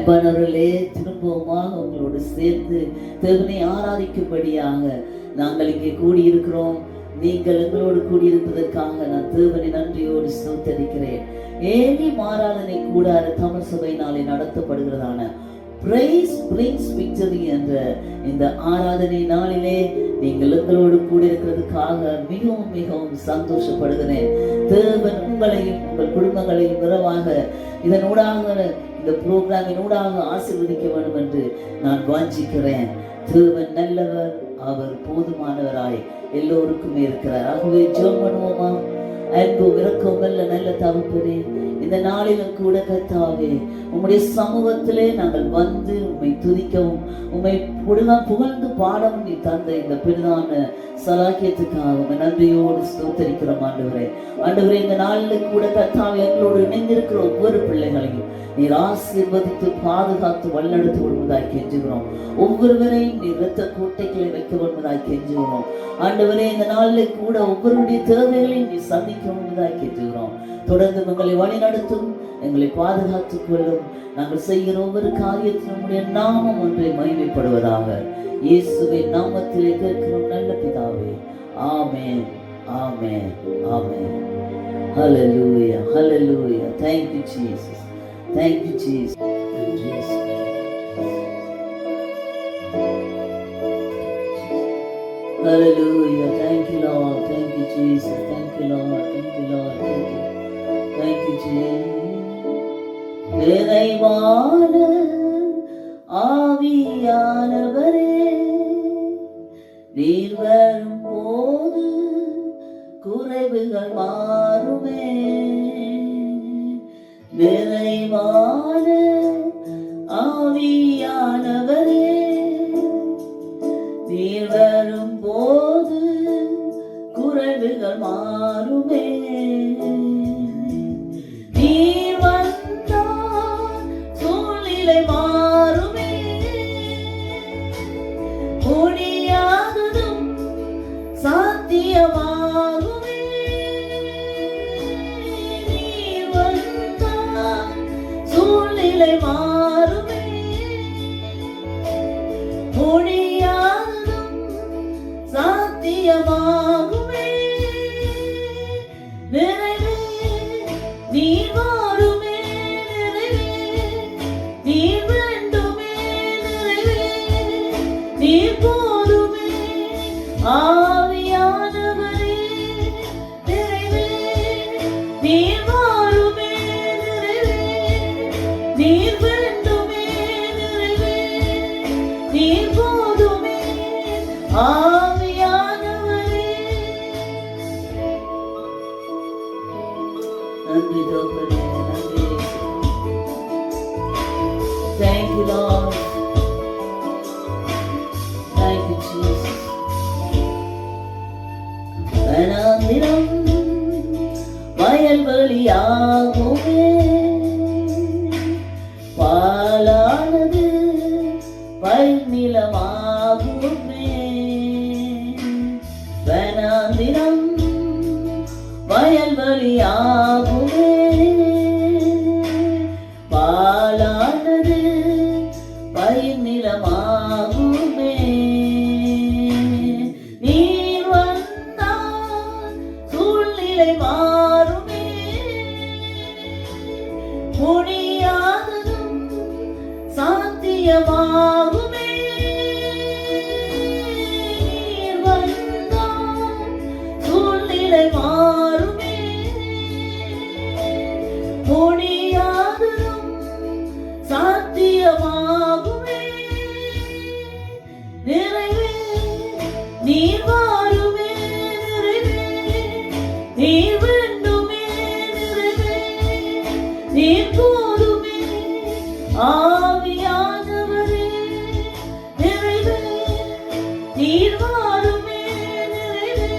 அன்பானவர்களே, திரும்பவுமாக உங்களோடு சேர்ந்து தேவனை ஆராதிக்கும்படியாக நாங்கள் இங்கே கூடியிருக்கிறோம். நீங்கள் எங்களோடு கூடியிருப்பதற்காக நான் தேவனை நன்றியோடு ஸ்தோத்தரிக்கிறேன். ஏனி ஆராதனை கூடார தமிழ் சபையினாலே நடத்தப்படுகிறதான Praise brings victory என்ற இந்த ஆராதனை நாளிலே நீங்கள் எங்களோடு கூட இருக்கிறதுக்காக மிகவும் மிகவும் சந்தோஷப்படுகிறேன். தேவன் உங்களையும் உங்கள் குடும்பங்களையும் நிறைவாக இதனூடாக இந்த புரோகிராமினூடாக ஆசீர்வதிக்க வேண்டும் என்று நான் வாஞ்சிக்கிறேன். தேவன் நல்லவர், அவர் போதுமானவராய் எல்லோருக்குமே இருக்கிறார். ஆகவே ஜெபம் பண்ணுவோமா? அன்பும் இரக்கமுள்ள நல்ல தகப்பனே, இந்த நாளிலும் கூட கர்த்தாவே உம்முடைய சமூகத்திலே நாங்கள் வந்து உம்மை துதிக்கவும் உம்மை புகழ்ந்து பாடவும் நீ தந்த இந்த பெரிதான சலாக்கியத்துக்காக நன்றியோடு ஸ்தோத்தரிக்கிறோம். ஆண்டவரே, இந்த நாளில் கூட கர்த்தாவே எங்களோடு இணைந்திருக்கிற ஒவ்வொரு பிள்ளைகளையும் நீர் ஆசீர்வதித்து பாதுகாத்து வழிநடத்தி வருவதாய் கெஞ்சுகிறோம். ஒவ்வொருவரையும் நீர் இரத்த கோட்டைகளை வைக்க வருவதாய் கெஞ்சுகிறோம். ஆண்டவரே, இந்த நாளில் கூட ஒவ்வொருடைய தேவைகளையும் நீ சந்திக்க வருவதாய் கெஞ்சுகிறோம். தொடர்ந்து எங்களை வழி நடத்தும், எங்களை பாதுகாத்துக் கொள்ளும். நாங்கள் செய்கிற ஒவ்வொரு காரியத்திலும் நம்முடைய நாமம் ஒன்றை மகிமைப்படுவதாக. இயேசுவின் நாமத்திலே கேட்கிறோம் நல்ல பிதாவே. ஆமென், ஆமென், ஆமென். ஹல்லேலூயா, ஹல்லேலூயா. Thank you Jesus. Thank you Jesus. Hallelujah. Thank you Lord. Thank you Jesus. Thank you Lord. Thank you Lord. Thank you Jesus. நிறைவான ஆவியானவரே, நீர் வரும் போது குறைவுகள் மாறுமே. நிறைவான ஆவியானவரே, நீர் வரும் போது குறைவுகள் மாறுமே. நீர் வந்தால் சூழ்நிலை மாறுமே. முடியாததும் சாத்தியமாகுமே. நீர் வந்தால் சூழ்நிலை மாறுமே. முடியாததும் சாத்தியமாகுமே. நிறைவே நீர் வாருமே. நிறைவே நீர் வேண்டுமே. நிறைவே நீர் போதுமே. ஆவியானவரே, நிறைவே நீர் வாருமே. நிறைவே நீர் வேண்டுமே. நிறைவே நீர் போதுமே. ஆவியானவரே. நன்றி தகப்பனே, நன்றி. Thank you Lord. Thank you Jesus. வனாந்திரம் வயல்வெளியாகுமே. பாலானது பயிர்நிலமாகுமே. வனாந்திரம் வயல்வெளியாகுமே. பாலானது பயிர்நிலமாகுமே. நீர் வந்தால் சூழ்நிலை மாறுமே. முடியாததும் சாத்தியமாகுமே. நீர் வந்தால் சூழ்நிலை மாறுமே. முடியாததும் சாத்தியமாகுமே. நிறைவே நீர் வாருமே. நிறைவே நீர் வேண்டுமே. நிறைவே நீர் போதுமே. ஆவியானவரே, நிறைவே நீர் வாருமே. நிறைவே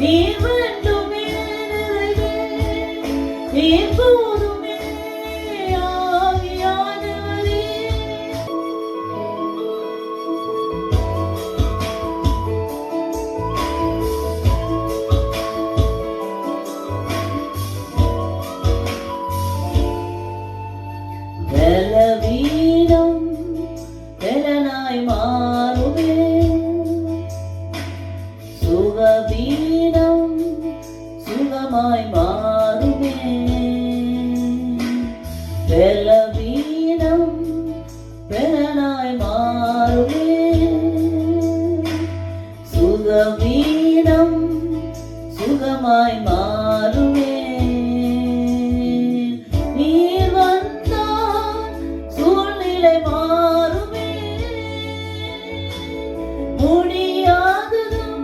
நீர் வேண்டுமே. நிறைவே நீர் போதுமே. ஆவியானவரே. பலவீனமான சுகமாய் மாறுமே, பலவீனம் பெறனாய் மாறுமே, சுகவீனம் சுகமாய் மாறுமே. நீர் வந்தால் சூழ்நிலை மாறுமே, முடியாததும்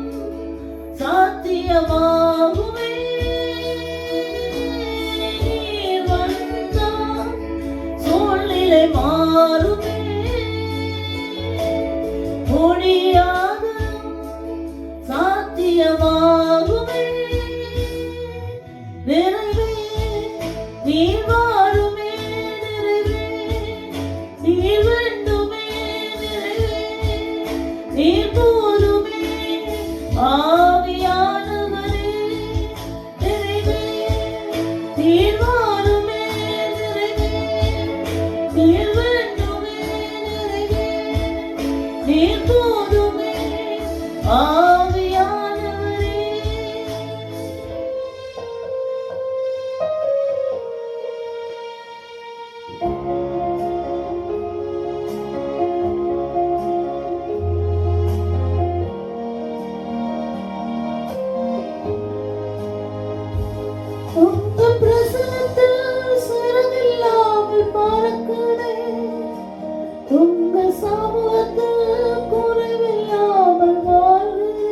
சாத்தியமாகுமே. நீர் வந்தால் சூழ்நிலை மாறுமே, முடியாததும் சாத்தியமாகுமே. நிறைவே நீர் வாருமே, நிறைவே நீர் வேண்டுமே, நிறைவே நீர் போதுமே. ஆவியானவரே நிறைவே நீர் வாருமே, நிறைவே நீர் வேண்டுமே, நிறைவே நீர் போதுமே. ஆவியானவரே உங்க பிரசனத்தில் சிறகில்லாமல் பறக்கிறேன், உங்க சமூகத்தில் குறைவில்லாமல் வாழ்கிறேன்.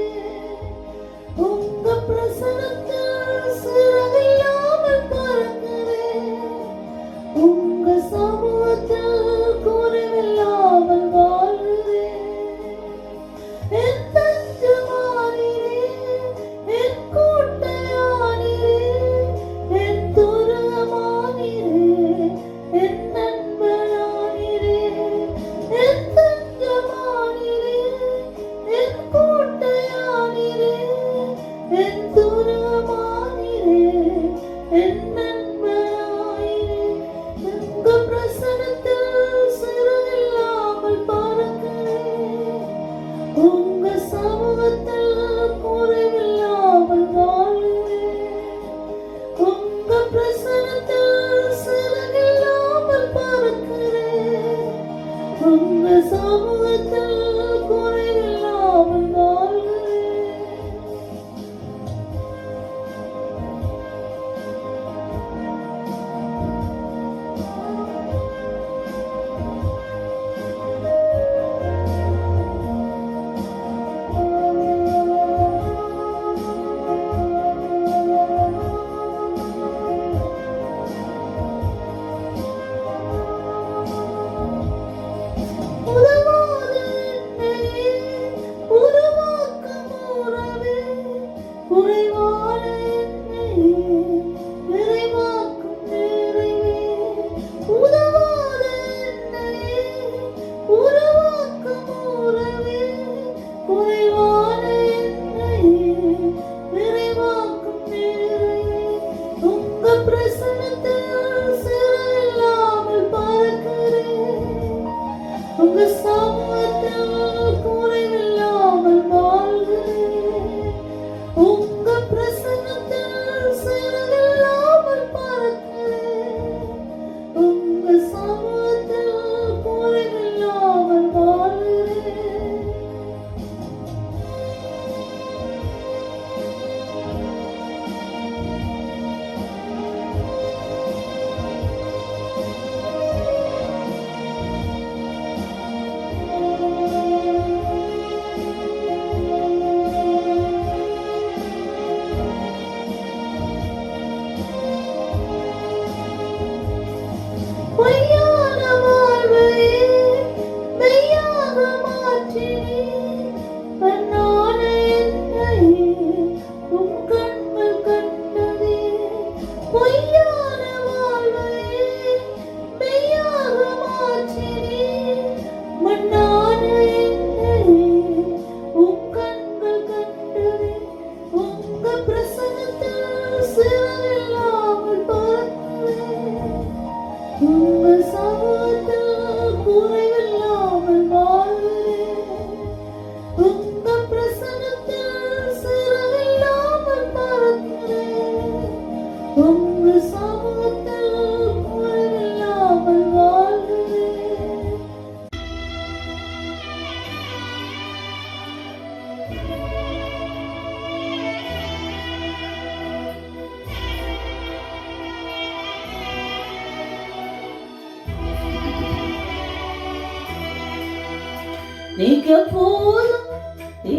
நீங்க போதும்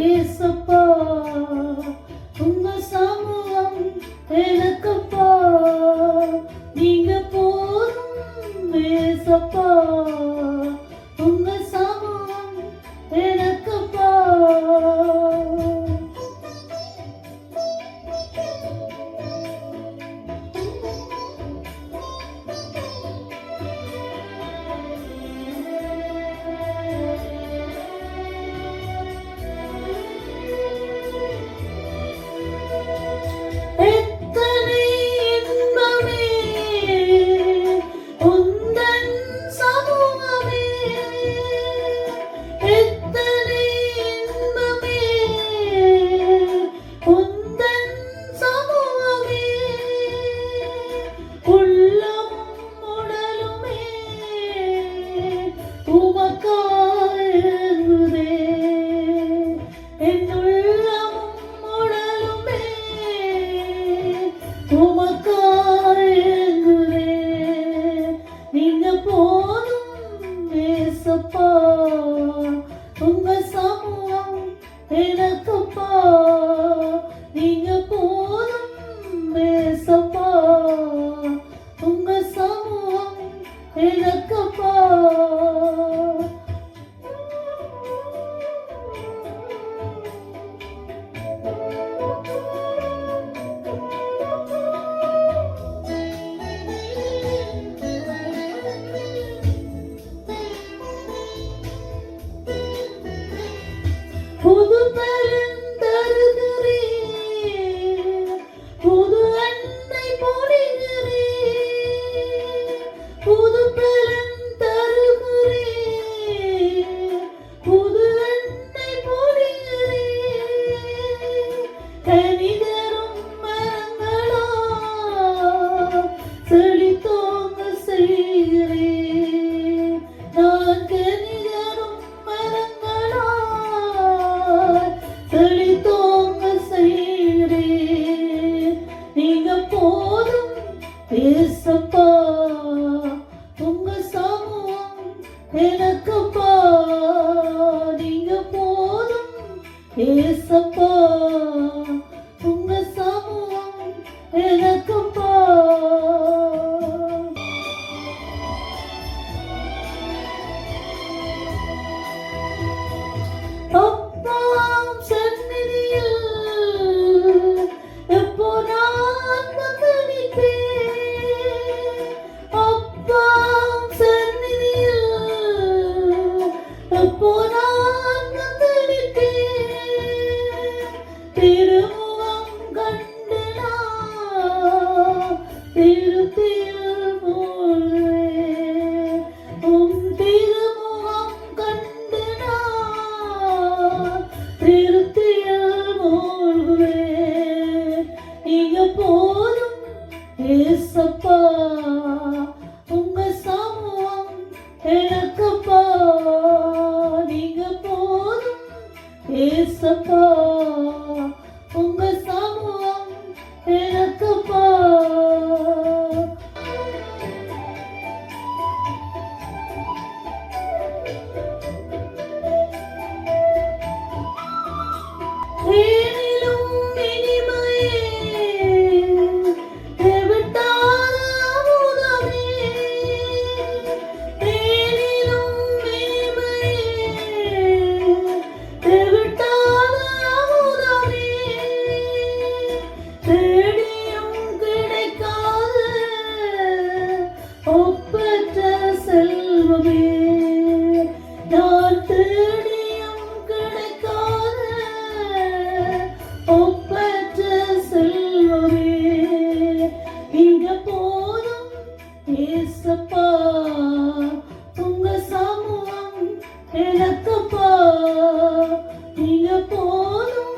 ஏசப்பா, உங்க சமூகம் எனக்குப்பா. நீங்க போதும் ஏசப்பா, உங்க சமூகம் எனக்குப்பா. எத்தனை இன்பமே உந்தன் சமூகமே, எத்தனை இன்பமே உந்தன் சமூகமே. உள்ளமும் உடலுமே உமக்காயிருந்தே, என் உள்ளமும் உடலுமே உமக்காயிருந்தே. நீங்க போதும் ஏசப்பா, உங்க சமூகம் எனக்குப்பா. நீங்க போதும் ஏசப்பா, உங்க சமூகம் எனக்குப்பா. புது பலன் தருகிறீர், புது அன்னை பொழிகிறீர். புது பலன் தருகிறீர், புது அன்னை பொழிகிறீர். கனிதரும் மரங்களா செழித்தோங்க செய்கிறீர். நான் கனிதரும் மரங்களா செழித்தோங்க செய்கிறீர். நீங்க போதும் ஏசப்பா, உங்க சமூகம் எனக்குப்பா. நீங்க போதும் ஏசப்பா, உங்க சமூகம் எனக்குப்பா. அப்பாம் சந்நிதியில் எப்போ நான் வந்து நிற்பேன். அப்பாம் சந்நிதியில் எப்போ நான் வந்து நிற்பேன். திருமுகம் கண்டு நான் திருப்தியில் மூழ்குவேன். உம் திருமுகம் கண்டு நான் திருப்தியில் மூழ்குவேன். நீங்க போதும் ஏசப்பா, உங்க சமூகம் எனக்குப்பா. நீங்க போதும் ஏசப்பா, உங்க சமூகம் எனக்குப்பா. தேனிலும் இனிமையே தெவிட்டாத அமுதமே, தேனிலும் இனிமையே தெவிட்டாத அமுதமே. தேடியும் கிடைக்காத ஒப்பற்ற செல்வமே, நான் தேடியும் கிடைக்காத ஒப்பற்ற செல்வமே. நீங்க போதும் ஏசப்பா, உங்க சமூகம் எனக்குப்பா. நீங்க போதும்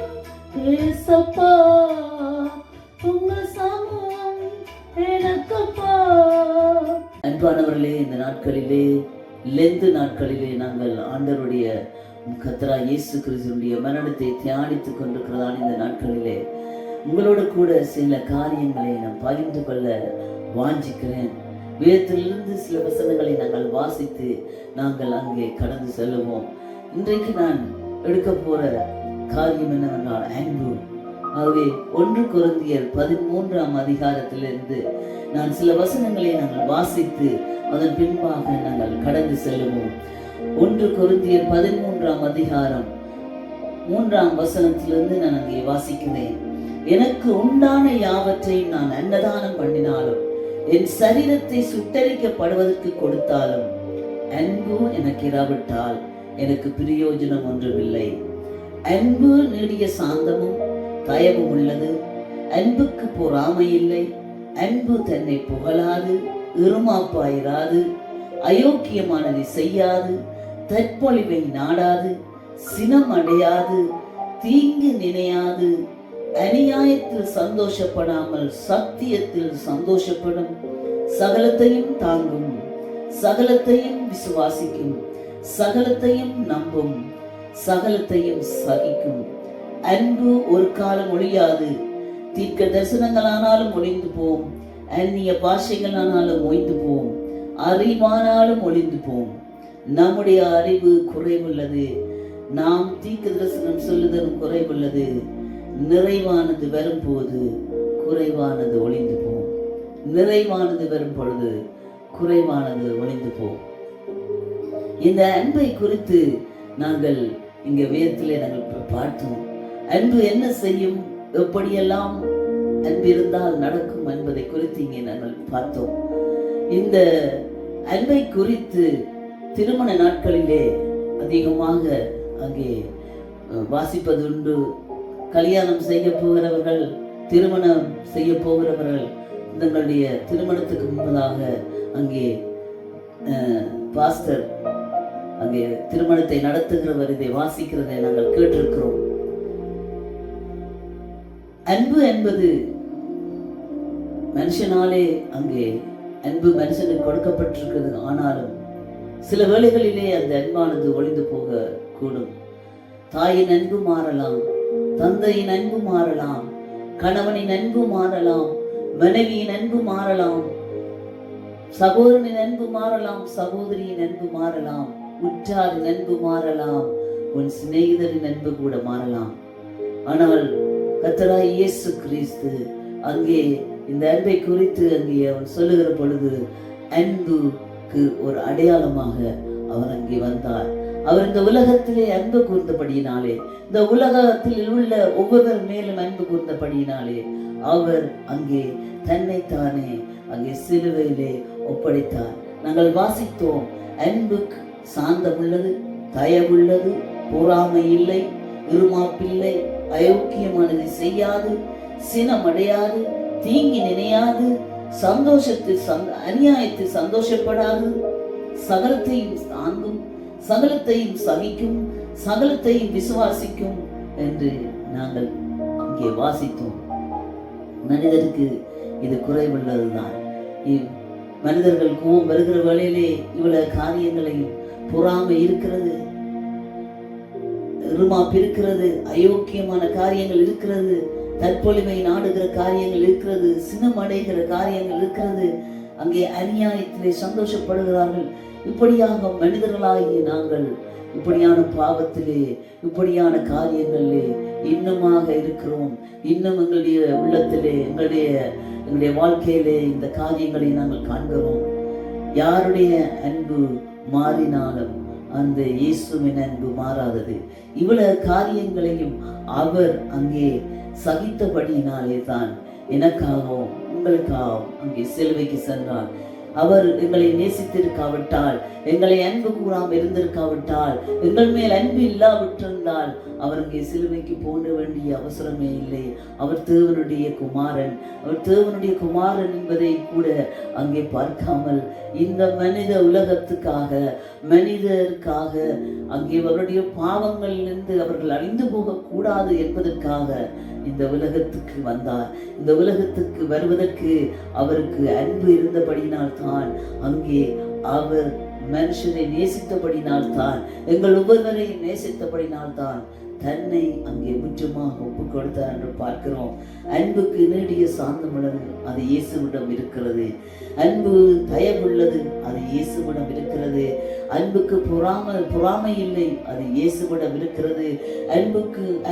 ஏசப்பா, உங்க சமூகம் எனக்குப்பா. அன்பானவர்களே, இந்த நாட்களிலே லெந்து நாட்களிலே நாங்கள் ஆண்டவருடைய கர்த்தராகிய இயேசு கிறிஸ்துவினுடைய மரணத்தை தியானித்துக் கொண்டிருக்கிறதான இந்த நாட்களிலே உங்களோடு கூட சில காரியங்களை நான் பகிர்ந்து கொள்ள வாஞ்சிக்கிறேன். வேதத்திலிருந்து சில வசனங்களை நாங்கள் வாசித்து நாங்கள் அங்கே கடந்து செல்லுவோம். இன்றைக்கு நான் எடுக்க போற காரியம் என்னவென்றால் அன்பு. ஆகவே 1 கொரிந்தியர் 13ஆம் அதிகாரத்திலிருந்து நான் சில வசனங்களை நாங்கள் வாசித்து அதன் பின்பாக நாங்கள் கடந்து செல்லுவோம். 1 கொரிந்தியர் 13ஆம் அதிகாரம் 3ஆம் வசனத்திலிருந்து நான் அங்கே வாசிக்கிறேன். எனக்கு உண்டான யாவற்றையும் நான் அன்னதானம் பண்ணினாலும் என் சரீரத்தை சுட்டரிக்கப்படுவதற்கு கொடுத்தாலும் அன்பு எனக்கு இராவிட்டால் எனக்கு பிரயோஜனம் ஒன்றுமில்லை. அன்பு நீடிய சாந்தமும் தயவும் உள்ளது. அன்புக்கு பொறாமை இல்லை. அன்பு தன்னை புகழாது, இருமாப்பாயிராது, அயோக்கியமானதை செய்யாது, தற்பொழிவை நாடாது, சினம் அடையாது, தீங்கு நினையாது, அநியாயத்தில் சந்தோஷப்படாமல் சத்தியத்தில் சந்தோஷப்படும், சகலத்தையும் தாங்கும், சகலத்தையும் விசுவாசிக்கும், சகலத்தையும் நம்பும், சகலத்தையும் சகிக்கும். அன்பு ஒரு காலம் ஒழியாது. தீர்க்க தரிசனங்களானாலும் ஒளிந்து போம், அந்நிய பாஷைகளானாலும் ஒழிந்து போம், அறிவானாலும் ஒளிந்து போம். நம்முடைய அறிவு குறைவுள்ளது, நாம் தீர்க்க தரிசனம் சொல்லுதலும் குறைவுள்ளது. நிறைவானது வரும்போது குறைவானது ஒளிந்து போம். நிறைவானது வரும் பொழுது குறைவானது ஒளிந்து போம். இந்த அன்பை குறித்து நாங்கள் இங்க வேதத்திலே நாங்கள் பார்த்தோம். அன்பு என்ன செய்யும், எப்படியெல்லாம் அன்பு இருந்தால் நடக்கும் என்பதை குறித்து இங்கே நாங்கள் பார்த்தோம். இந்த அன்பை குறித்து திருமண நாட்களிலே அதிகமாக அங்கே வாசிப்பது உண்டு. கல்யாணம் செய்ய போகிறவர்கள், திருமணம் செய்ய போகிறவர்கள் தங்களுடைய திருமணத்துக்கு முன்பதாக அங்கே பாஸ்டர் அங்கே திருமணத்தை நடத்துகிறவர் இதை வாசிக்கிறதை நாங்கள் கேட்டிருக்கிறோம். அன்பு என்பது மனுஷனாலே அங்கே அன்பு மனுஷனுக்கு கொடுக்கப்பட்டிருக்கிறது. ஆனாலும் சில வேளைகளிலே அந்த அன்பானது ஒளிந்து போக கூடும். தாயின் அன்பு மாறலாம், தந்தையின் அன்பு மாறலாம், கணவனின் அன்பு மாறலாம், மனைவியின் அன்பு மாறலாம், சகோதரனின் அன்பு மாறலாம், சகோதரியின் அன்பு மாறலாம், உற்றாரின் அன்பு மாறலாம், உன் சிநேகிதரின் அன்பு கூட மாறலாம். ஆனால் கர்த்தராகிய இயேசு கிறிஸ்து அங்கே இந்த அன்பை குறித்து அங்கே அவன் சொல்லுகிற பொழுது அன்புக்கு ஒரு அடையாளமாக அவர் அங்கே வந்தார். அவர் இந்த உலகத்திலே அன்பு கூர்ந்தபடியினாலே, இந்த உலகத்தில் உள்ள ஒவ்வொருவர் மேலும் அன்பு கூர்ந்தபடியினாலே அவர் அங்கே தன்னைத்தானே அங்கே சிலுவையிலே ஒப்படைத்தார். நாங்கள் வாசித்தோம், அன்புக்கு சாந்தம் உள்ளது, தயவுள்ளது, பொறாமை இல்லை, இருமாப்பில்லை, அயோக்கியமானதை செய்யாது, சினமடையாது, தீங்கி நினையாது, சந்தோஷத்தில் அநியாயத்தில் சந்தோஷப்படாது, சகலத்தையும் தாங்கும், சகலத்தையும் சகிக்கும், சகலத்தையும் விசுவாசிக்கும் என்று நாங்கள் இங்கே வாசித்தோம். மனிதருக்கு இது குறைவுள்ளதுதான். மனிதர்கள் கோபம் வருகிற வேளையிலே இவ்வளவு காரியங்களையும், பொறாமை இருக்கிறது, இருமாப்பு இருக்கிறது, அயோக்கியமான காரியங்கள் இருக்கிறது, தற்பொழிவை நாடுகிற காரியங்கள் இருக்கிறது, சினம் அடைகிற காரியங்கள் இருக்கிறது, அங்கே அநியாயத்திலே சந்தோஷப்படுகிறார்கள். இப்படியாக மனிதர்களாகிய நாங்கள் இப்படியான பாவத்திலே, இப்படியான காரியங்களிலே இன்னுமாக இருக்கிறோம். இன்னும் எங்களுடைய உள்ளத்திலே, எங்களுடைய வாழ்க்கையிலே இந்த காரியங்களை நாங்கள் காண்கிறோம். யாருடைய அன்பு மாறினாலும் அந்த இயேசுவின் அன்பு மாறாதது. இவ்வளவு காரியங்களையும் அவர் அங்கே சகித்தபடியினாலே தான் எனக்காகவும் உங்களுக்காகவும் அங்கே சிலுவைக்கு சென்றார். அவர் எங்களை நேசித்திருக்காவிட்டால், எங்களை அன்பு கூறாமல் இருந்திருக்காவிட்டால், எங்கள் மேல் அன்பு இல்லாவிட்டிருந்தால் அவர் அங்கே சிலுவைக்கு போக வேண்டிய அவசரமே இல்லை. அவர் தேவனுடைய குமாரன். அவர் தேவனுடைய குமாரன் என்பதை கூட அங்கே பார்க்காமல் இந்த மனித உலகத்துக்காக, மனிதருக்காக, அங்கே அவருடைய பாவங்களிலிருந்து அவர்கள் அழிந்து போகக்கூடாது என்பதற்காக இந்த உலகத்துக்கு வந்தார். இந்த உலகத்துக்கு வருவதற்கு அவருக்கு அன்பு இருந்தபடினால் தான், அங்கே அவர் மனுஷனை நேசித்தபடினால் தான், எங்கள் ஒவ்வொருவரையும் நேசித்தபடினால் தான் தன்னை அங்கே முற்றமாக ஒப்பு கொடுத்தார் என்று பார்க்கிறோம். அன்புக்கு நீடிய சாந்தம் உள்ளது, அது இயேசுவிடம் இருக்கிறது. அன்பு தயவுள்ளது, அது இயேசுவிடம் இருக்கிறது. அன்புக்கு பொறாமை இல்லை, அது இயேசுவிடம் இருக்கிறது.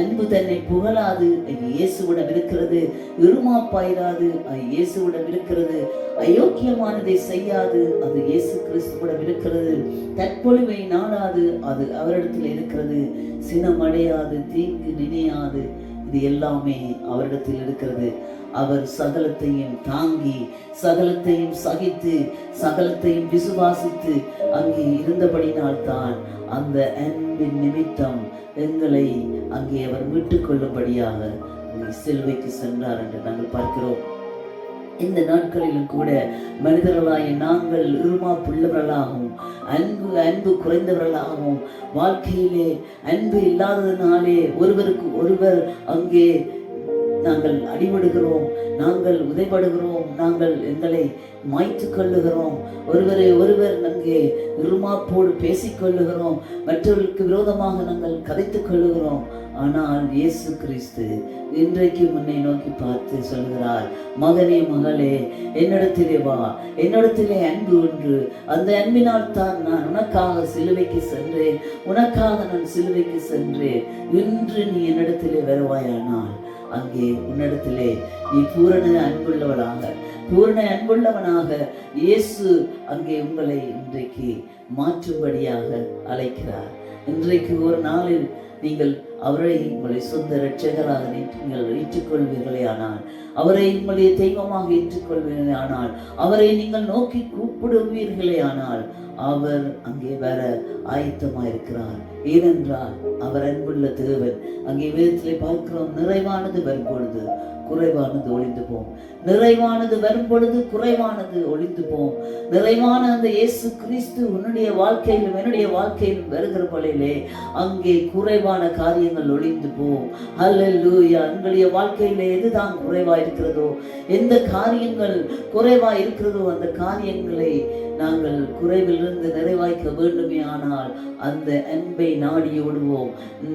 அன்பு தன்னை புகழாது, அது இயேசுவிடம் இருக்கிறது. இருமாப்பாயிராது, அது இயேசுவிடம் இருக்கிறது. அயோக்கியமானதை செய்யாது, அது இயேசு கிறிஸ்துவிடம் இருக்கிறது. தற்பொழிவை நாடாது, அது அவரிடத்தில் இருக்கிறது. சினமடையாது, தீங்கு நினையாது, இது எல்லாமே அவரிடத்தில் இருக்கிறது. அவர் சகலத்தையும் தாங்கி, சகலத்தையும் சகித்து, சகலத்தையும் விசுவாசித்து அங்கே இருந்தபடினால்தான் அந்த அன்பின் நிமித்தம் எங்களை அங்கே அவர் மீட்டுக் கொள்ளும்படியாக சிலுவைக்கு சென்றார் என்று நாங்கள் பார்க்கிறோம். இந்த நாட்களிலும் கூட மனிதர்களாய நாங்கள் இருமாப்புள்ளவர்களாகவும் அன்பு குறைந்தவர்களாகவும் வாழ்க்கையிலே அன்பு இல்லாததினாலே ஒருவருக்கு ஒருவர் அங்கே நாங்கள் அடிபடுகிறோம், நாங்கள் உதைபடுகிறோம், நாங்கள் எங்களை மாய்த்து கொள்ளுகிறோம், ஒருவரை ஒருவர் அங்கே இருமாப்போடு பேசிக்கொள்ளுகிறோம், மற்றவர்களுக்கு விரோதமாக நாங்கள் கதைத்துக் கொள்ளுகிறோம். ஆனால் இயேசு கிறிஸ்து இன்றைக்கு முன்னை நோக்கி பார்த்து சொல்கிறார், மகனே மகளே, என்னிடத்திலே வா, என்னிடத்திலே அன்பு ஒன்று, அந்த அன்பினால் தான் நான் உனக்காக சிலுவைக்கு சென்றேன், உனக்காக நான் சிலுவைக்கு சென்றேன். இன்று நீ என்னிடத்திலே வருவாயானால் அங்கே உன்னிடத்திலே நீ பூரண அன்புள்ளவனாக இயேசு அங்கே உங்களை இன்றைக்கு மாற்றும்படியாக அழைக்கிறார். இன்றைக்கு ஒரு நாளில் நீங்கள் அவரை உங்களை சொந்த இரட்சகராக நீங்கள் ஏற்றுக்கொள்வீர்களே ஆனால், அவரை உங்களுடைய தெய்வமாக ஏற்றுக்கொள்வீர்களே ஆனால், அவரை நீங்கள் நோக்கி கூப்பிடுவீர்களே ஆனால், அவர் அங்கே வர ஆயத்தமாயிருக்கிறார். ஏனென்றால் அவர் அன்புள்ள தேவன். அங்கே வேதத்திலே பார்க்கிறோம், நிறைவானது வரும்பொழுது குறைவானது ஒளிந்து போம், நிறைவானது வரும்பொழுது குறைவானது ஒளிந்து போம். நிறைவான அந்த இயேசு கிறிஸ்து உன்னுடைய வாழ்க்கையிலும் என்னுடைய வாழ்க்கையிலும் வருகிற போலே அங்கே குறைவான காரியங்கள் ஒளிந்து போம். ஹல்லேலூயா. உங்களுடைய வாழ்க்கையில எதுதான் குறைவா இருக்கிறதோ, எந்த காரியங்கள் குறைவா இருக்கிறதோ, அந்த காரியங்களை நாங்கள் குறைவிலிருந்து நிறைவாய்க்க வேண்டுமே ஆனால் அந்த அன்பை நாடி ஓடுவோம்,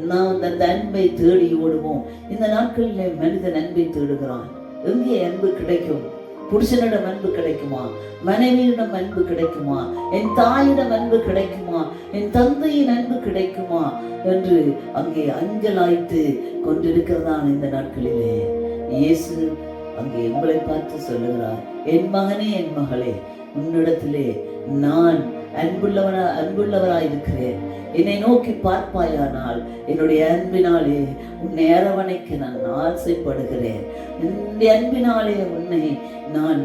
நாம் அந்த அன்பை தேடி ஓடுவோம். இந்த நாட்களில் மனிதன் அன்பை தேடுகிறான். எங்கே அன்பு கிடைக்கும்? புருஷனிடம் அன்பு கிடைக்குமா? மனைவியிடம் அன்பு கிடைக்குமா? என் தாயிடம் அன்பு கிடைக்குமா? என் தந்தையின் அன்பு கிடைக்குமா என்று அங்கே அஞ்சலாய்த்து கொண்டிருக்கிறதான் இந்த நாட்களிலே. இயேசு அங்கே உங்களை பார்த்து சொல்லுகிறார், என் மகனே, என் மகளே, உன்னிடத்திலே நான் அன்புள்ளவராயிருக்கிறேன். என்னை நோக்கி பார்ப்பாயானால் என்னுடைய அன்பினாலே உன்னை அரவணைக்க நான் ஆசைப்படுகிறேன். என்னுடைய அன்பினாலே உன்னை நான்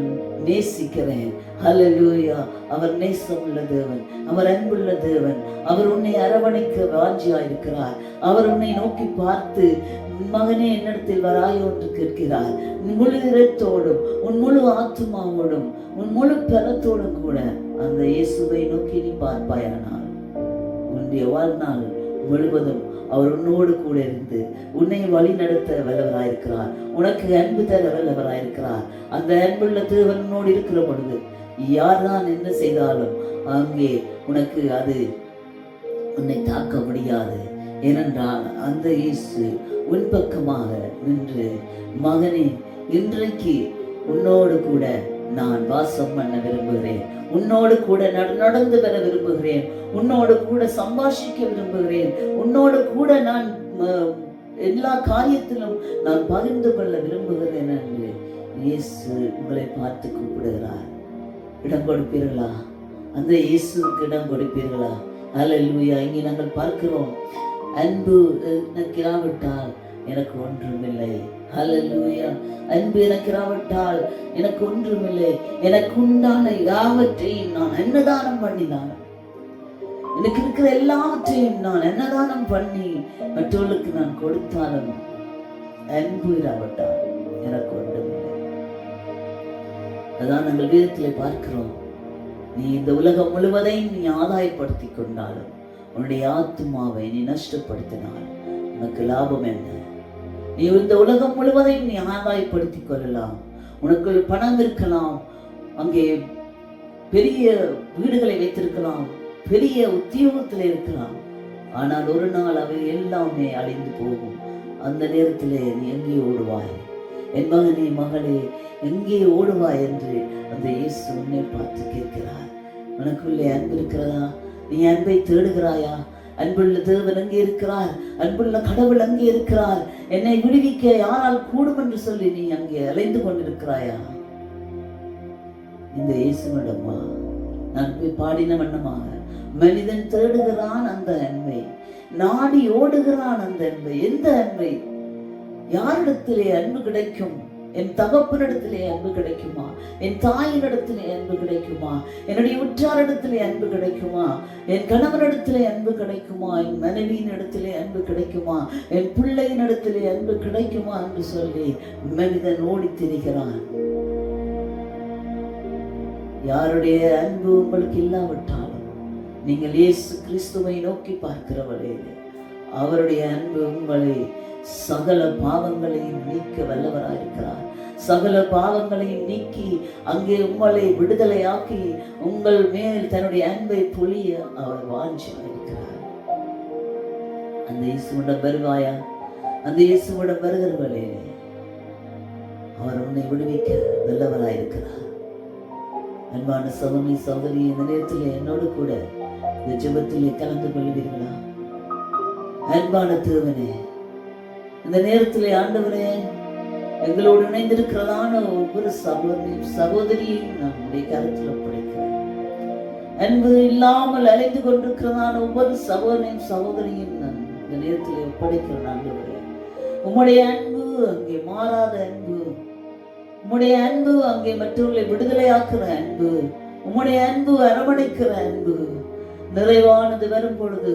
நேசிக்கிறேன். ஹல்லேலூயா. அவர் நேசமுள்ள தேவன், அவர் அன்புள்ள தேவன். அவர் உன்னை அரவணைக்க வாஞ்சியாயிருக்கிறார். அவர் உன்னை நோக்கி பார்த்து, மகனே என்னிடத்தில் வராயோ என்று கேட்கிறார். உன் முழு இதயத்தோடும், உன் முழு ஆத்துமாவோடும், உன் முழு பலத்தோடும் கூட அந்த இயேசுவை நோக்கி நீ பார்ப்பாயானால் உன்னுடைய வாழ்நாள் முழுவதும் அவர் உன்னோடு கூட இருந்து உன்னை வழி நடத்த வல்லவராயிருக்கிறார். உனக்கு அன்பு தர வல்லவராயிருக்கிறார். அந்த அன்புள்ள தேவன் உன்னோடு இருக்கிற பொழுது யார்தான் என்ன செய்தாலும் அங்கே உனக்கு அது உன்னை தாக்க முடியாது. ஏனென்றால் அந்த இயேசு உன் பக்கமாக நின்று, மகனே, இன்றைக்கு உன்னோடு கூட நான் வாசம் பண்ண விரும்புகிறேன், உன்னோடு கூட நடந்து வர விரும்புகிறேன், உன்னோடு கூட சம்பாஷிக்க விரும்புகிறேன், உன்னோடு கூட நான் எல்லா காரியத்திலும் நான் பகிர்ந்து கொள்ள விரும்புகிறேன் என்று இயேசு உங்களை பார்த்து கூப்பிடுகிறார். இடம் கொடுப்பீர்களா? அந்த இயேசுக்கு இடம் கொடுப்பீர்களா? ஹல்லேலூயா. இங்கே நாங்கள் பார்க்கிறோம், அன்பு எனக்கு இராவிட்டால் எனக்கு ஒன்றுமில்லை. ஹல்லேலூயா. அன்பு எனக்கு இராவிட்டால் எனக்கு ஒன்றுமில்லை. எனக்கு உண்டான யாவற்றையும் நான் அன்னதானம் பண்ணினான், எனக்கு இருக்கிற எல்லாவற்றையும் நான் அன்னதானம் பண்ணி மற்றவர்களுக்கு நான் கொடுத்தாலும் அன்பு இராவிட்டால் எனக்கு ஒன்றுமில்லை. அதான் நாங்கள் வேதத்திலே பார்க்கிறோம், நீ இந்த உலகம் முழுவதையும் நீ ஆதாயப்படுத்தி கொண்டாலும் உன்னுடைய ஆத்துமாவை நீ நஷ்டப்படுத்தினால் உனக்கு லாபம் என்ன? நீ இந்த உலகம் முழுவதையும் நீ ஆதாயப்படுத்திக் கொள்ளலாம், உனக்கு பணம் இருக்கலாம், அங்கே பெரிய வீடுகளை வைத்திருக்கலாம், பெரிய உத்தியோகத்தில் இருக்கலாம், ஆனால் ஒரு நாள் அவை எல்லாமே அழிந்து போகும். அந்த நேரத்திலே நீ எங்கே ஓடுவாய்? என் மகனே மகளே, எங்கே ஓடுவாய் என்று அந்த இயேசு உன்னை பார்த்து கேட்கிறார். உனக்குள்ளே அன்பு இருக்கிறதா? நீ அன்பை தேடுகிறாயா? அன்புள்ள தேவன் அங்கே இருக்கிறார், அன்புள்ள கடவுள் அங்கே இருக்கிறார், என்னை விடுவிக்க யாரால் கூடும் என்று சொல்லி நீ அங்கே அலைந்து கொண்டிருக்கிறாயா? இந்த இயேசுவிடமா நான் போய் பாடின வண்ணமாக மனிதன் தேடுகிறான் அந்த அன்பை, நாடி ஓடுகிறான் அந்த அன்பை. எந்த அன்பை? யாரிடத்திலே அன்பு கிடைக்கும்? என் தகப்பனிடத்திலே அன்பு கிடைக்குமா? என் தாயினிடத்திலே அன்பு கிடைக்குமா? என்னுடைய உற்றாரிடத்திலே அன்பு கிடைக்குமா? என் கணவனிடத்திலே அன்பு கிடைக்குமா? என் மனைவியின் இடத்திலே அன்பு கிடைக்குமா? என் பிள்ளையின் இடத்திலே அன்பு கிடைக்குமா என்று சொல்லி மனிதன் ஓடி திரிகிறான். யாருடைய அன்பு உங்களுக்கு இல்லாவிட்டாலும் நீங்கள் இயேசு கிறிஸ்துவை நோக்கி பார்க்கிறவளே, அவருடைய அன்பு உங்களை சகல பாவங்களையும் நீக்க வல்லவராயிருக்கிறார். சகல பாவங்களையும் நீக்கி அங்கே உங்களை விடுதலையாக்கி உங்கள் மேல் தன்னுடைய அன்பை பொழிய அவர் வாஞ்சியாயிருக்கிறார். அந்த இயேசுவிடம் வருவாயா? அந்த இயேசுவிடம் வருகிறவளே, அவர் உன்னை விடுவிக்க வல்லவராயிருக்கிறார். அன்பான சகோதரி சகோதரி, இந்த நேரத்தில் என்னோடு கூட இந்த ஜெபத்திலே கலந்து கொள்வீர்களா? அன்பான தேவனே, இந்த நேரத்திலே ஆண்டவரே, எங்களோடு இணைந்திருக்கிறதான ஒவ்வொரு சகோதரியையும் நம்முடைய கருத்தில் ஒப்படைக்கிறேன். அன்பு இல்லாமல் அலைந்து கொண்டிருக்கிறதான ஒவ்வொரு சகோதரியும் நான் இந்த நேரத்திலே ஒப்படைக்கிறேன். ஆண்டவரே, உம்முடைய அன்பு அங்கே மாறாத அன்பு, உம்முடைய அன்பு அங்கே மற்றவர்களை விடுதலையாக்குற அன்பு, உம்முடைய அன்பு அரவணைக்கிற அன்பு, நிறைவானது வரும் பொழுது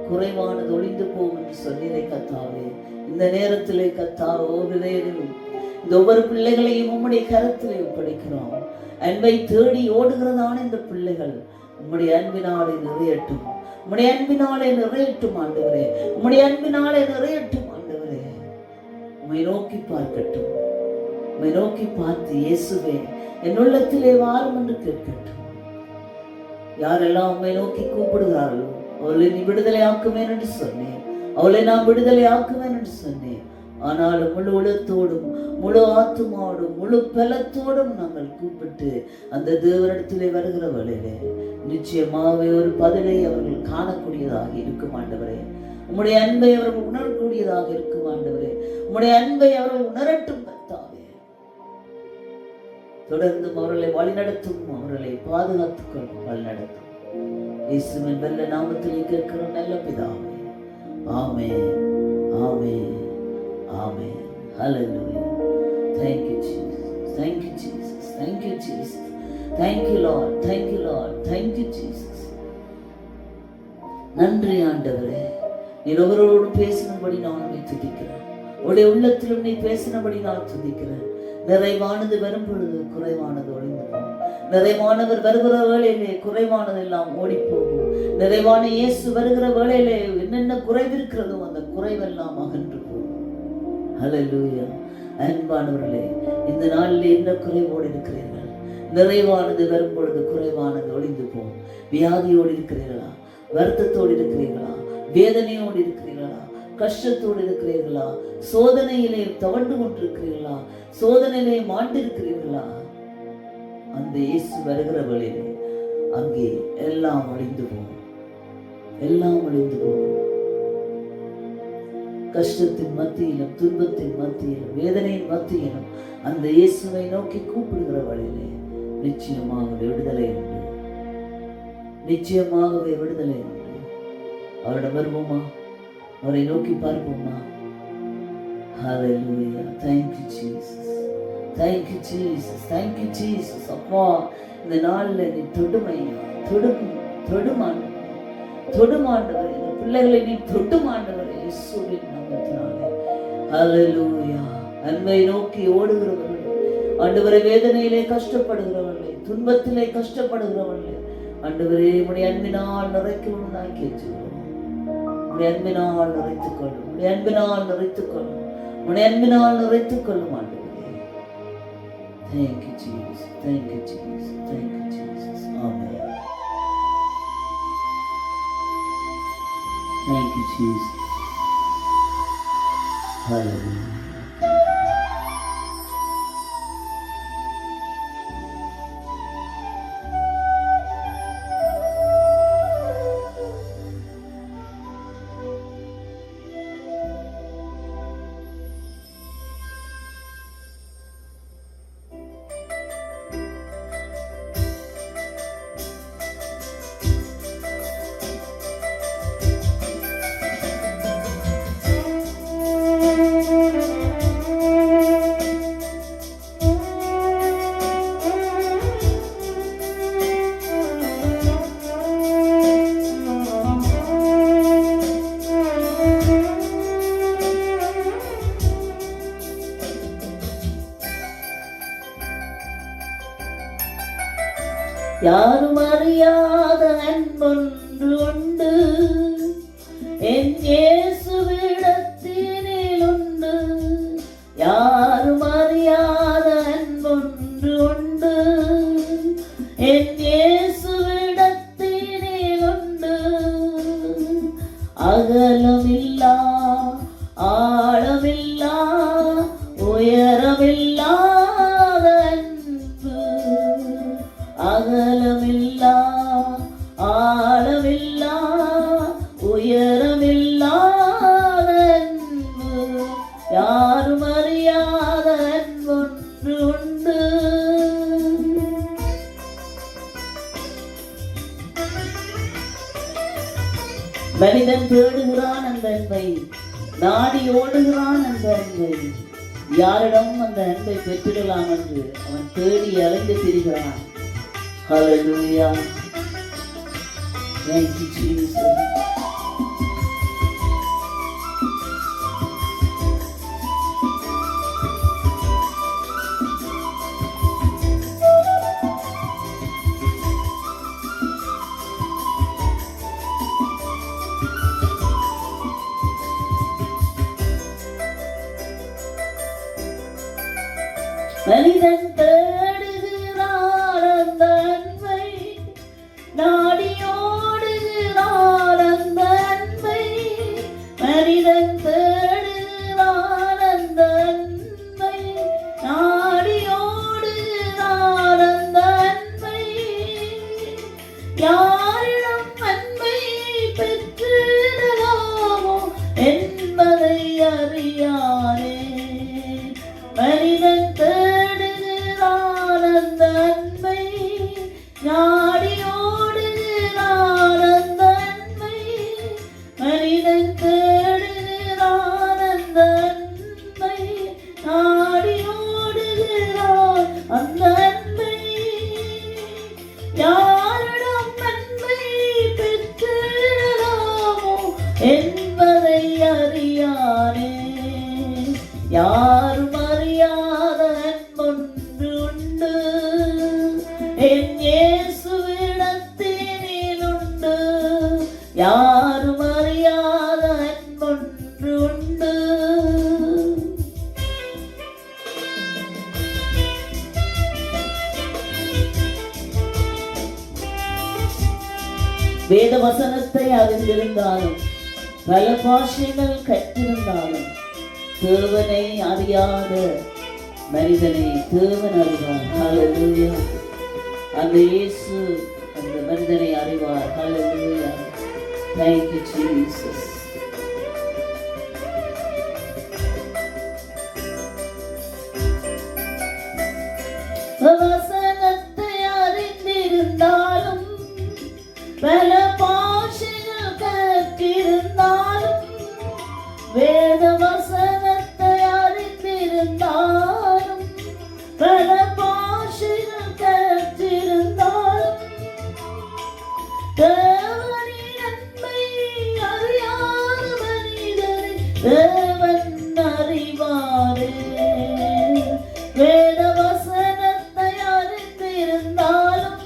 குறைவானது ஒளிந்து போகும் என்று சொன்னதை கர்த்தாவே, இந்த நேரத்திலே கர்த்தாவே இந்த ஒவ்வொரு பிள்ளைகளையும் உம்முடைய கரத்திலே ஒப்படைக்கிறோம். அன்பை தேடி ஓடுகிறதான இந்த பிள்ளைகள் உம்முடைய அன்பினாலே நிறையட்டும், உம்முடைய அன்பினாலே நிறையட்டும் ஆண்டவரே, உம்முடைய அன்பினாலே நிறையட்டும் ஆண்டவரே. உம்மை நோக்கி பார்க்கட்டும், உம்மை நோக்கி பார்த்து இயேசுவே என் உள்ளத்திலே வாரும் என்று கேட்கட்டும். யாரெல்லாம் உம்மை நோக்கி கூப்பிடுகிறார்களோ அவளை நீ விடுதலை ஆக்குவேன் என்று சொன்னேன், அவளை நான் விடுதலை ஆக்குவேன் என்று சொன்னேன். ஆனால் முழு உலகத்தோடும் முழு ஆத்துமாவோடும் முழு பலத்தோடும் நாங்கள் கூப்பிட்டு அந்த தேவனிடத்திலே வருகிற வழியிலே நிச்சயமாகவே ஒரு பதிலை அவர்கள் காணக்கூடியதாக இருக்கும் ஆண்டவரே. உம்முடைய அன்பை அவர்கள் உணரக்கூடியதாக இருக்கும் ஆண்டவரே. உம்முடைய அன்பை அவர்கள் உணரட்டும் கர்த்தாவே. தொடர்ந்தும் அவர்களை வழிநடத்தும், அவர்களை பாதுகாத்துக் கொள்ளும், வழிநடத்தும். இயேசுவின் நல்ல நாமத்தில் கேட்கிறோம் நல்ல பிதாவே. ஆமென், ஆமென், ஆமென். Hallelujah. Thank you Jesus. Thank you Jesus. Thank you Jesus. Thank you Lord. Thank you Lord. Thank you Jesus. நன்றி ஆண்டவரே, நீ ஒவ்வொருவரோடு பேசினபடி நான் உம்மை துதிக்கிறேன். உடைய உள்ளத்திலும் நீ பேசினபடி நான் துதிக்கிறேன். நிறைவானது வரும் பொழுது குறைவானது ஒளிந்து போகும். நிறைவானவர் வருகிற வேளையிலே குறைவானதெல்லாம் ஓடி போகும். நிறைவான இயேசு வருகிற வேளையிலே என்னென்ன குறைவிருக்கிறதோ அந்த குறைவெல்லாம் அகன்று போகும். ஹல்லேலூயா. அன்பானவர்களே, இந்த நாளில் என்ன குறைவோடு இருக்கிறீர்கள்? நிறைவானது வரும் பொழுது குறைவானது ஒளிந்து போகும். வியாதியோடு இருக்கிறீர்களா? வருத்தத்தோடு இருக்கிறீர்களா? வேதனையோடு இருக்கிறீர்களா? கஷ்டத்தோடு இருக்கிறீர்களா? சோதனையிலே தவண்டு கொண்டிருக்கிறீர்களா? சோதனையிலே மாண்டிருக்கிறீர்களா? அந்த இயேசு வருகிற வழியிலே அங்கே எல்லாம் ஒளிந்து போகும், எல்லாம் ஒளிந்து போகும். கஷ்டத்தின் மத்தியிலும் துன்பத்தின் மத்தியிலும் வேதனையின் மத்தியிலும் அந்த இயேசுவை நோக்கி கூப்பிடுகிற வழியிலே நிச்சயமாகவே விடுதலை உண்டு, நிச்சயமாகவே விடுதலை உண்டு. அவரிடம் வருவோமா? அவரை நோக்கி பார்ப்போமா? Hallelujah. Thank you Jesus. Thank you Jesus. Thank you Jesus. அப்பா, இந்த நாளில் நீ தொடுமாண்டவரே, இந்த பிள்ளைகளை நீ தொடுமாண்டவரே, இயேசுவின் நாமத்தினாலே. Hallelujah. அன்பை நோக்கி ஓடுகிறவர்களே, ஆண்டவரே, வேதனையிலே கஷ்டப்படுகிறவர்களே, துன்பத்திலே கஷ்டப்படுகிறவர்களே, ஆண்டவரே, உம்முடைய அன்பினால் நிறைக்கணும்னு கேட்கிறோம். உம்முடைய அன்பினால் நிறைத்துக் கொள்ளும், உம்முடைய அன்பினால் நிறைத்துக் கொள்ளும், உம்முடைய அன்பினால் நிறைத்துக் கொள்ளும் ஆண்டவரே. Thank you Jesus. Thank you Jesus. Thank you Jesus. Amen. Thank you, Jesus. Hallelujah. யாரும் அறியாத அன்பொன்று உண்டு, என் இயேசுவிடத்தினில் உண்டு. யாரும் அறியாத அன்பொன்று உண்டு, என் இயேசுவிடத்தினில் உண்டு. அகலமில்லா, ஆழமில்லா, உயரமில்லா, அகலமில்லா, ஆழமில்லா, உயரமில்லாத அன்பு. யாரும் அறியாத அன்பொன்று உண்டு. மனிதன் தேடுகிறான் அந்த அன்பை, நாடி ஓடுகிறான் அந்த அன்பை. யாரிடம் அந்த அன்பை பெற்றிடலாம் என்று அவன் தேடி அலைந்து திரிகிறான். Hallelujah. Thank you, Jesus. மனிதன் தேடுகிறான் அந்த அன்பை, நாடி ஓடுகிறான் அந்த அன்பை. மனிதன் தேடுகிறான் அந்த அன்பை, நாடி ஓடுகிறான் அந்த அன்பை. யாரிடம் அன்பை பெற்றிடலாமோ என்பதை அறியானே. மனிதன் தேடுகிறான் அந்த அன்பை, நாடி ஓடுகிறான் அந்த அன்பை. மனிதன் தேடுகிறான் அந்த அன்பை, நாடி ஓடுகிறான் அந்த அன்பை. யாரிடம் அன்பை பெற்றிடலாமோ என்பதை அறியானே. யாரும் அறியாத அன்பொன்று உண்டு, என் இயேசுவிடத்தினில் உண்டு. யாரும் அறியாத அன்பொன்று உண்டு. வேத வசனத்தை அறிந்திருந்தாலும், பல பாஷைகள் கற்றிருந்தாலும், தேவனை அறியாத மனிதனை தேவன் அறிவார். ஹல்லேலூயா. அந்த இயேசு அந்த மனிதனை அறிவார். ஹல்லேலூயா. Thank you, Jesus. வசனத்தை அறிந்திருந்தாலும், பல பாஷைகள் கற்றிருந்தாலும், வேத வசனத்தை அறிந்திருந்தாலும், பல பாஷைகள் கற்றிருந்தாலும், தேவனின் அன்பை அறியாத மனிதனை தேவன் அறிவாரே. வேத வசனத்தை அறிந்திருந்தாலும்,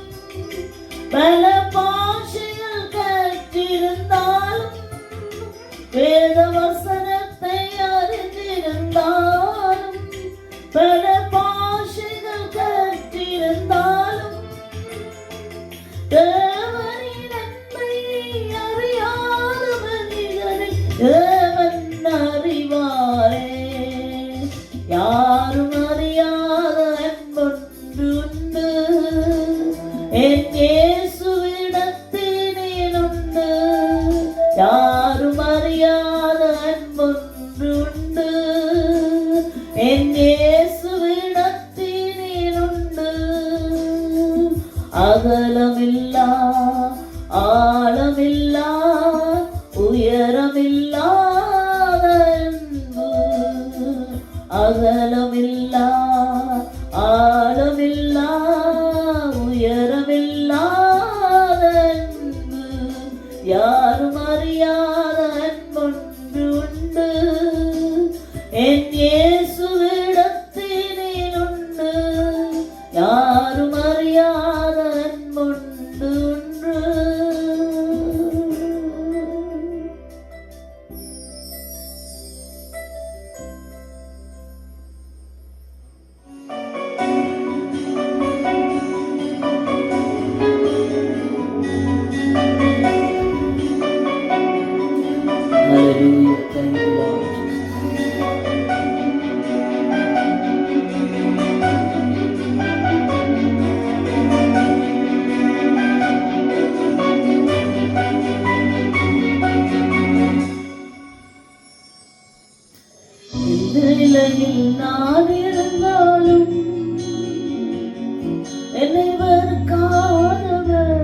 பல பாஷைகள் கற்றிருந்தாலும், வேத வசனத்தை அறிந்திருந்தாலும், பல பாஷைகள் கற்றிருந்தாலும், தேவனின் அன்பை அறியாத மனிதனை என் இயேசுவிடத்தில் உண்டு அகலமில்லா ஆழமில்லா உயரமில்லாத அன்பு அகலமில்லா ஆழமில்லா உயரமில்லாத அன்பு யாரும் அறியாத அன்பொன்று உண்டு என் இயேசுவிடத்தில் உண்டு யாரும் அறியாத அன்பொன்று உண்டு. Hallelujah, thank you Lord. இந்த நிலையில் நான் இருந்தாலும் என்னை வெறுக்காதவர்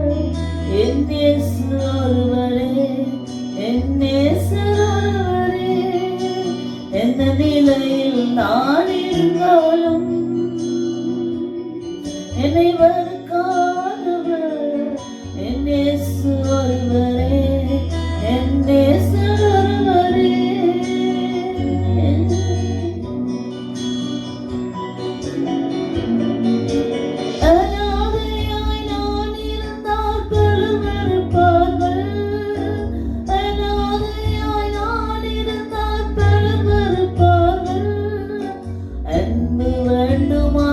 என் இயேசு ஒருவரே என் இயேசு ஒருவரே. எந்த நிலையில் நான் இருந்தாலும் என்னை வெறுக்காதவர் என் இயேசு ஒருவரே என் இயேசு ஒருவரே. அனாதையாய் நான் இருந்தால் பலர் வெறுப்பார்கள் அனாதையாய் நான் இருந்தால் பலர் வெறுப்பார்கள் அன்பு வேண்டுமா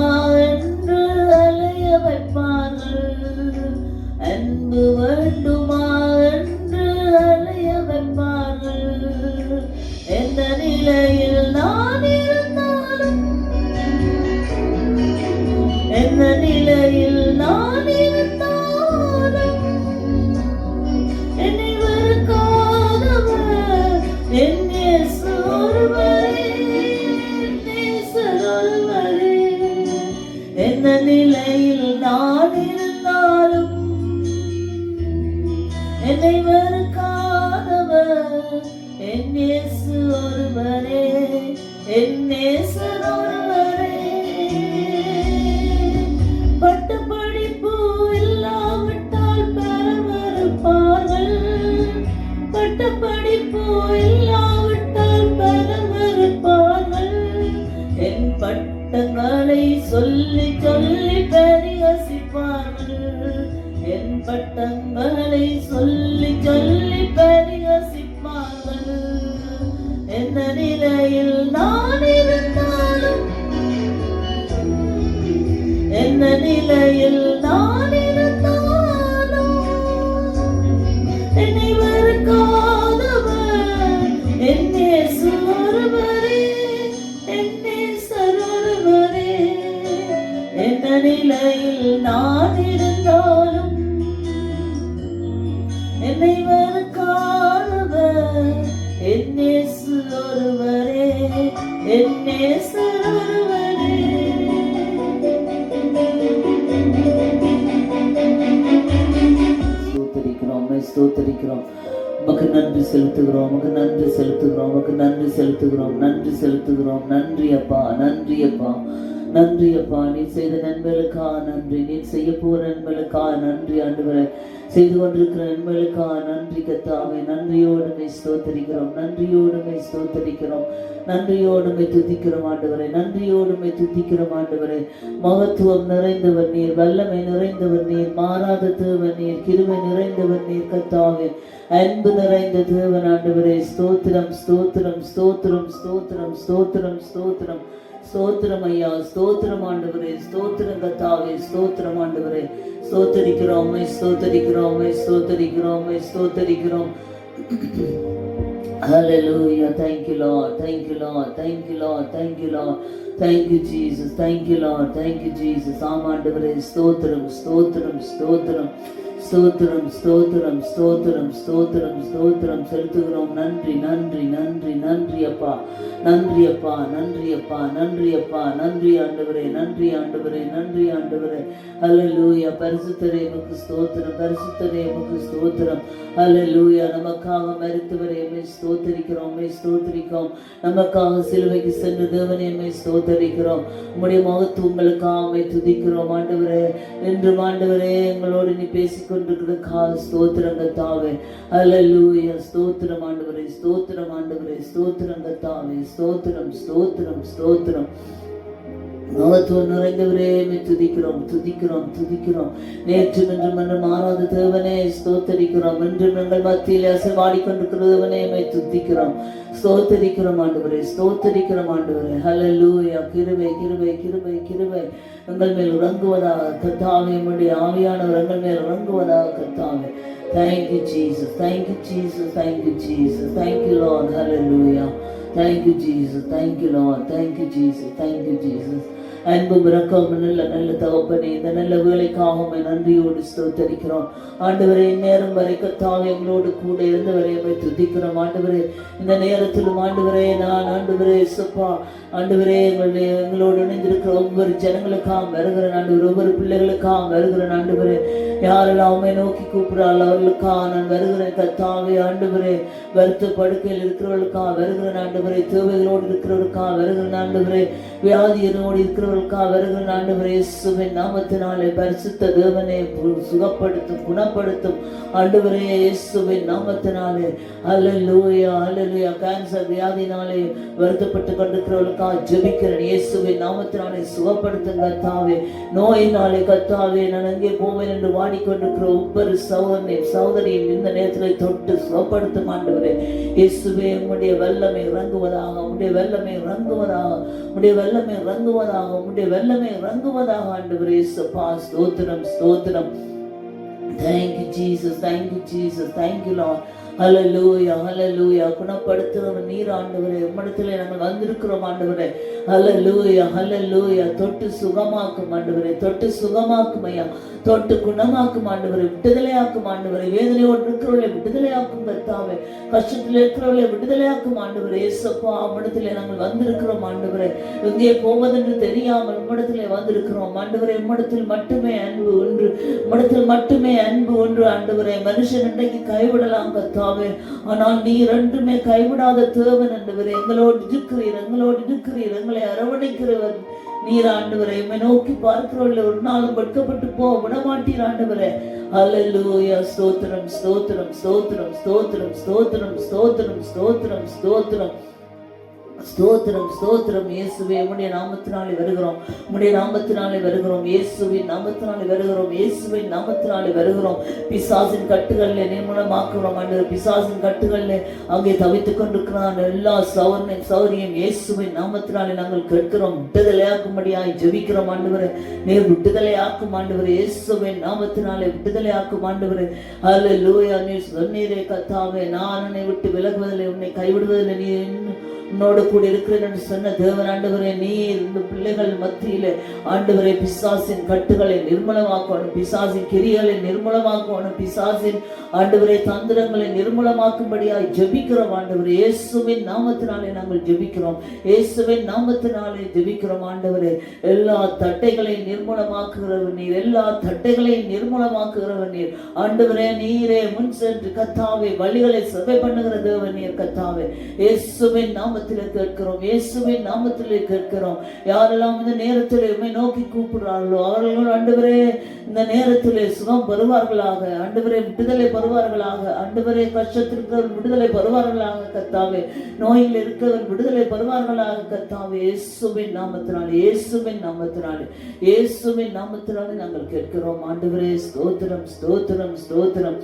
என்று அலைய வைப்பார்கள் அன்பு வேண்டுமா என்று அலைய வைப்பார்கள். எந்த நிலையில் நான் இருந்தாலும் எந்த நிலையில் நான் இருந்தாலும் என்னை வெறுக்காதவர் என் இயேசு ஒருவரே என் இயேசு ஒருவரே. எந்த நிலையில் நான் இருந்தாலும் என்னை வெறுக்காதவர் என் இயேசு ஒருவரே என் இயேசு ஒருவரே. பட்டப்படிப்பு இல்லாவிட்டால் பலர் வெறுப்பார்கள் பட்டப்படிப்பு இல்லாவிட்டால் பலர் வெறுப்பார்கள் என் பட்டங்களை சொல்லி சொல்லி பரிகசிப்பார்கள் என் பட்டங்களை சொல்லி சொல்லி பரிகசிப்பார்கள். எந்த நிலையில் நான் இருந்தாலும் எந்த நிலையில் நான் இருந்தாலும் என்னை வெறுக்காதவர் என் இயேசு ஒருவரே என் இயேசு ஒருவரே. எந்த நிலையில் நான் இருந்தாலும் என்னை வெறுக்காதவர் என் இயேசு ஒருவரே என் இயேசு ஒருவரே. ஸ்தோத்தரிக்கிறோம் உமக்கு நன்றி செலுத்துகிறோம் உமக்கு நன்றி செலுத்துகிறோம் உமக்கு நன்றி செலுத்துகிறோம் நன்றி செலுத்துகிறோம். நன்றி அப்பா நன்றி அப்பா நன்றி அப்பா. நீ செய்த நன்மைகளுக்கா நன்றி நீ செய்ய போற நன்மைகளுக்கா நன்றி ஆண்டவரே செய்து கொண்டிருக்கிற நன்மைகளுக்கா நன்றி கர்த்தாவே. நன்றியோடுமை ஸ்தோத்தரிக்கிறோம் நன்றியோடுமை ஸ்தோத்தரிக்கிறோம் நன்றியோடுமை துதிக்கிறோம் ஆண்டவரே நன்றியோடுமை துதிக்கிறோம் ஆண்டவரே. மகத்துவம் நிறைந்தவர் நீர் வல்லமை நிறைந்தவர் நீர் மாறாத தேவன் நீர் கிருபை நிறைந்தவர் நீர் கர்த்தாவே அன்பு நிறைந்த தேவன் ஆண்டவரே. ஸ்தோத்திரம் ஸ்தோத்திரம் ஸ்தோத்திரம் ஸ்தோத்திரம் ஸ்தோத்திரம் ஸ்தோத்திரம் ஸ்தோத்திரம் ஐயா ஸ்தோத்திரம் ஆண்டவரே ஸ்தோத்திரம் கர்த்தாவே ஸ்தோத்திரம் ஆண்டவரே. ஸ்தோத்தரிக்கிறோம் ஸ்தோத்தரிக்கிறோம் ஸ்தோத்தரிக்கிறோம் ஸ்தோத்தரிக்கிறோம். Hallelujah. Thank you Lord. Thank you Lord. Thank you Lord. Thank you Lord. Thank you Jesus. Thank you Lord. Thank you Jesus. ஆமாண்டவரே ஸ்தோத்திரம் ஸ்தோத்திரம் ஸ்தோத்திரம் ஸ்தோத்திரம் ஸ்தோத்திரம் ஸ்தோத்திரம் ஸ்தோத்திரம் ஸ்தோத்திரம் செலுத்துகிறோம். நன்றி நன்றி நன்றி நன்றி அப்பா, நன்றி அப்பா, நன்றி அப்பா, நன்றி அப்பா, நன்றி ஆண்டவரே, நன்றி ஆண்டவரே, நன்றி ஆண்டவரே. அல்லேலூயா. பரிசுத்தரே உமக்கு ஸ்தோத்திரம், பரிசுத்தரே உமக்கு ஸ்தோத்திரம். அல்லேலூயா. நமக்காக மரித்தவரே உம்மை ஸ்தோத்திரிக்கிறோம், உம்மை ஸ்தோத்திரிக்கிறோம். நமக்காக சிலுவைக்கு சென்ற தேவனே உம்மை ஸ்தோத்திரிக்கிறோம். உம்முடைய மகத்துவங்களுக்காக உம்மை துதிக்கிறோம் ஆண்டவரே. என்று ஆண்டவரே எங்களோடு நீ பேசிக்கொண்டிருக்கிறதுக்காக ஸ்தோத்திரம் கர்த்தாவே. அல்லேலூயா. ஸ்தோத்திரம் ஆண்டவரே, ஸ்தோத்திரம் ஆண்டவரே, ஸ்தோத்திரம் கர்த்தாவே, ஸ்தோத்திரம் ஸ்தோத்திரம் ஸ்தோத்திரம். மகத்துவம் நிறைந்தவரே துதிக்கிறோம் துதிக்கிறோம் துதிக்கிறோம். நேற்று இன்று மன்றம் மாறாத தேவனே ஸ்தோத்தரிக்கிறோம். இன்றும் எங்கள் மத்தியில் அசைவாடிக்கொண்டிருக்கிறவனே துதிக்கிறோம், ஸ்தோத்தரிக்கிறோம் ஆண்டவரே, ஸ்தோத்தரிக்கிறோம் ஆண்டவரே. ஹல்லேலூயா. கிருபை கிருபை கிருபை கிருபை எங்கள் மேல் உறங்குவதாக கர்த்தாவே. உம்முடைய ஆவியானவர் எங்கள் மேல் உறங்குவதாக கர்த்தாவே. Thank you Jesus, thank you Jesus, thank you Jesus, thank you Lord. Hallelujah. Thank you Jesus, thank you Lord, thank you Jesus, thank you Jesus. அன்பும் இரக்கமும் நல்ல நல்ல தகப்பனே, இந்த நல்ல வேலைக்காக நன்றியோடு ஸ்தோத்தரிக்கிறோம் ஆண்டவரே. நேரம் வரை கர்த்தாவே எங்களோடு கூட இருந்தவரை துதிக்கிறோம் ஆண்டவரே. இந்த நேரத்திலும் ஆண்டவரே நான் ஆண்டவரே சப்பா ஆண்டவரே எங்களோடு இணைந்திருக்கிற ஒவ்வொரு ஜனங்களுக்காக வருகிறேன் ஆண்டவரே, ஒவ்வொரு பிள்ளைகளுக்காக வருகிறேன் ஆண்டவரே. யாரெல்லாம் உம்மை நோக்கி கூப்பிடால் அவர்களுக்காக நான் வருகிறேன் கர்த்தாவே ஆண்டவரே. வருத்த படுக்கையில் இருக்கிறவர்களுக்காக வருகிறேன் ஆண்டவரே, தேவைகளோடு இருக்கிறவர்களுக்காக வருகிறேன் ஆண்டவரே, வியாதியனோடு இருக்கிறவர்களுக்காக வருகிறேன் ஆண்டவரே. இயேசுவின் நாமத்தினாலே பரிசுத்த தேவனே சுகப்படுத்தும், குணப்படுத்தும் ஆண்டவரே, இயேசுவின் நாமத்தினாலே. அல்லேலூயா அல்லேலூயா. கேன்சர் வியாதினாலே வருத்தப்பட்டு கொண்டிருக்கிறவர்களுக்காக ஜெபிக்கிறேன் இயேசுவின் நாமத்தினாலே சுகப்படுத்தும் கர்த்தாவே. நோயினாலே கர்த்தாவே நான் எங்கே போவேன் என்று வாடிக்கொண்டிருக்கிற ஒவ்வொரு சகோதரியும் இந்த நேரத்தில் தொட்டு சுகப்படுத்தும் ஆண்டவரே. இயேசுவே உம்முடைய வல்லமை இறங்குவதாக, உம்முடைய வல்லமை இறங்குவதாக, உம்முடைய வல்லமை இறங்குவதாக, உம்முடைய வல்லமை இறங்குவதாக ஆண்டவரே. இயேசுப்பா ஸ்தோத்திரம் ஸ்தோத்திரம். Thank you Jesus, thank you Jesus, thank you Lord. ஹல்லேலூயா ஹல்லேலூயா. குணப்படுத்துகிறவர் நீர் ஆண்டவரே. உம்மிடத்திலே நாங்கள் வந்திருக்கிறோம் ஆண்டவரே. ஹல்லேலூயா ஹல்லேலூயா. தொட்டு சுகமாக்கும் ஆண்டவரே, தொட்டு சுகமாக்கும் ஐயா, தொட்டு குணமாக்கும் ஆண்டவரே, விடுதலையாக்கும் ஆண்டவரே. வேதனையோடு இருக்கிறவர்களை விடுதலையாக்கும் கர்த்தாவே, கஷ்டத்தில் இருக்கிறவர்களை விடுதலையாக்கும் ஆண்டவரே. இயேசுப்பா உம்மிடத்திலே நாங்கள் வந்திருக்கிறோம் ஆண்டவரே. எங்கே போவதென்று தெரியாமல் உம்மிடத்திலே வந்திருக்கிறோம் ஆண்டவரே. உம்மிடத்தில் மட்டுமே அன்பு ஒன்று, உம்மிடத்தில் மட்டுமே அன்பு ஒன்று ஆண்டவரே. மனுஷன் இன்றைக்கு கைவிடலாம் கர்த்தாவே, ஆனால் நீர் என்றுமே கைவிடாத தேவன் ஆண்டவரே. எங்களோடு இருக்கிறீர், எங்களோடு இருக்கிறீர், எங்களை அரவணைக்கிறவர் நீர் ஆண்டவரே. உம்மை நோக்கி பார்க்கிறவர்கள் ஒரு நாளும் வெட்கப்பட்டு போக விடமாட்டீர் ஆண்டவரே. அல்லேலூயா. ஸ்தோத்திரம் ஸ்தோத்திரம் ஸ்தோத்திரம் ஸ்தோத்திரம் ஸ்தோத்திரம் ஸ்தோத்திரம் ஸ்தோத்திரம் ஸ்தோத்திரம் ஸ்தோத்திரம் ஸ்தோத்திரம். இயேசுவே உம்முடைய நாமத்தினாலே வருகிறோம், உம்முடைய நாமத்தினாலே வருகிறோம், இயேசுவின் நாமத்தினாலே வருகிறோம், இயேசுவின் நாமத்தினாலே வருகிறோம். பிசாசின் கட்டுகளிலே நிர்மூலமாக்குகிறோம் ஆண்டவரே. பிசாசின் கட்டுகளிலே அங்கே தவித்துக் கொண்டிருக்கிறான் எல்லா சௌரியம் இயேசுவின் நாமத்தினாலே நாங்கள் கேட்கிறோம். விடுதலையாக்கும்படியாய் ஜெபிக்கிறோம் ஆண்டவரே. நீர் விடுதலையாக்கும் ஆண்டவரே, இயேசுவின் நாமத்தினாலே விடுதலையாக்கும் ஆண்டவரே. அல்லேலூயா. நீர் சொன்னீரே கர்த்தாவே, நான் உன்னை விட்டு விலகுவதில்லை, உன்னை கைவிடுவதில்லை, நீ உன்னோடு கூட இருக்கிறேன் என்று சொன்ன தேவன் ஆண்டவரே. நீர் இந்த பிள்ளைகள் மத்தியிலே ஆண்டவரே பிசாசின் கட்டுகளை நிர்மூலமாக்கணும், பிசாசின் கிரிகளை நிர்மூலமாக்கணும், பிசாசின் ஆண்டவரே தந்திரங்களை நிர்மூலமாக்கும்படியாய் ஜெபிக்கிறோம் ஆண்டவரே. இயேசுவின் நாமத்தினாலே நாங்கள் ஜெபிக்கிறோம், இயேசுவின் நாமத்தினாலே ஜெபிக்கிறோம் ஆண்டவரே. எல்லா தட்டைகளையும் நிர்மூலமாக்குகிறவர் நீர், எல்லா தட்டைகளையும் நிர்மூலமாக்குகிறவர் நீர் ஆண்டவரே. நீரே முன் சென்று கர்த்தாவே வழிகளை சபை பண்ணுகிற தேவன் நீர் கர்த்தாவே. இயேசுவின் நாமத்திலே கேட்கிறோம், இயேசுவின் நாமத்திலே கேட்கிறோம். யாரெல்லாம் இந்த நேரத்திலே உம்மை நோக்கி கூப்பிடுறார்களோ அவர்கள் ஆண்டவரே இந்த நேரத்திலே சுகம் பெறுவார்களாக ஆண்டவரே, விடுதலை பெறுவார்களாக ஆண்டவரே. கஷ்டத்திற்கு விடுதலை பெறுவார்களாக கர்த்தாவே, நோயில் இருக்கிறவர் விடுதலை பெறுவார்களாக கர்த்தாவே. இயேசுவின் நாமத்தினாலே, இயேசுவின் நாமத்தினாலே, இயேசுவின் நாமத்தினாலே நாங்கள் கேட்கிறோம் ஆண்டவரே. ஸ்தோத்திரம் ஸ்தோத்திரம் ஸ்தோத்திரம்